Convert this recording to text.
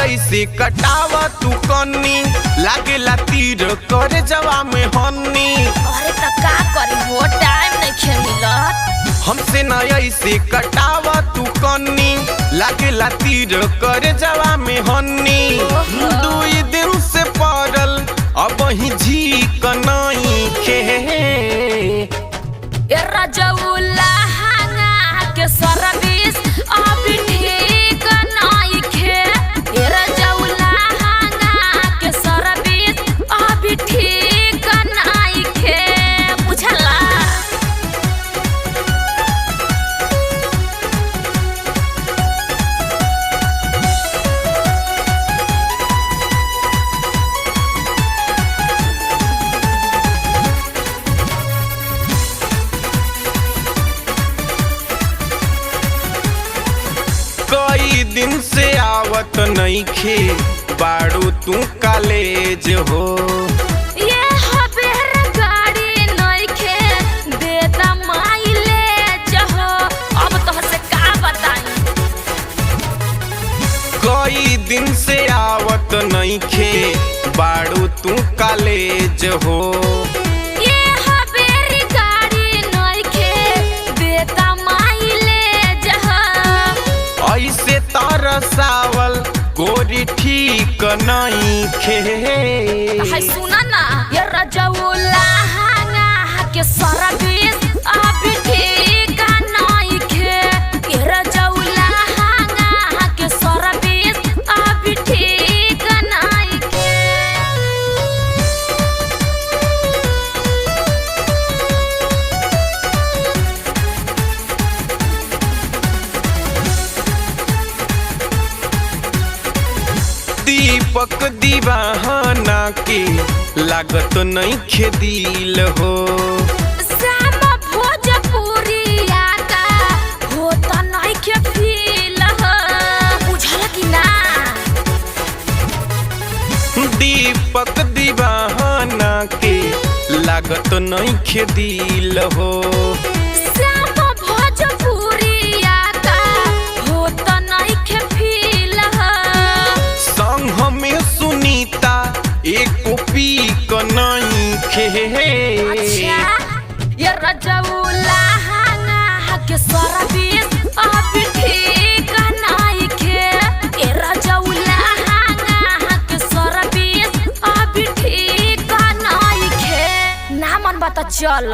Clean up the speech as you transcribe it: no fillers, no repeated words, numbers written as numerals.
ऐसे कटावा तू कन्नी लागेला तीर करे जवा में हन्नी। अरे त का करी हो टाइम नहीं मिलत। हमसे न ऐसे कटावा तू कन्नी लागेला तीर करे जवा में हन्नी। 2 दिन से पड़ल अब ही झीक नहीं खे। ए रजौला हांगा के सर्विस अभी ठीक नहीं खे। ए रजौला हांगा के सर्विस अभी ठीक नहीं खे, बुझला। कई दिन से आवत नहीं खे बाड़ू तू कॉलेज हो। ये हबेर गाड़ी नहीं खे देता माइलेज हो। अब तोहसे का बताई। कई दिन से आवत नहीं खे बाड़ू तू कॉलेज हो। ये हबेर गाड़ी नहीं खे देता माइलेज हो। ऐसे तरसावल गोरी ठीक नहीं खे। हाय सुना ना, ये रजौला हांगा के सर्विस अभी ठीक नहीं खे। ये रजौला हांगा के सर्विस अभी ठीक नहीं खे। दीपक दीवाना के लागत नहीं खे दिल हो। श्याम भोजपुरिया का होता नहीं के फील हो, बुझल कि ना। दीपक दीवाना के लागत नहीं खे दिल हो। श्याम भोजपुरिया का होता नहीं के फील हो। संग में सुनीता एको पीक नहीं खे। अच्छा, ये रजौला हांगा के सर्विस अभी ठीक नहीं खे। ये रजौला हांगा के सर्विस अभी ठीक नहीं खे। ना मन बता चल।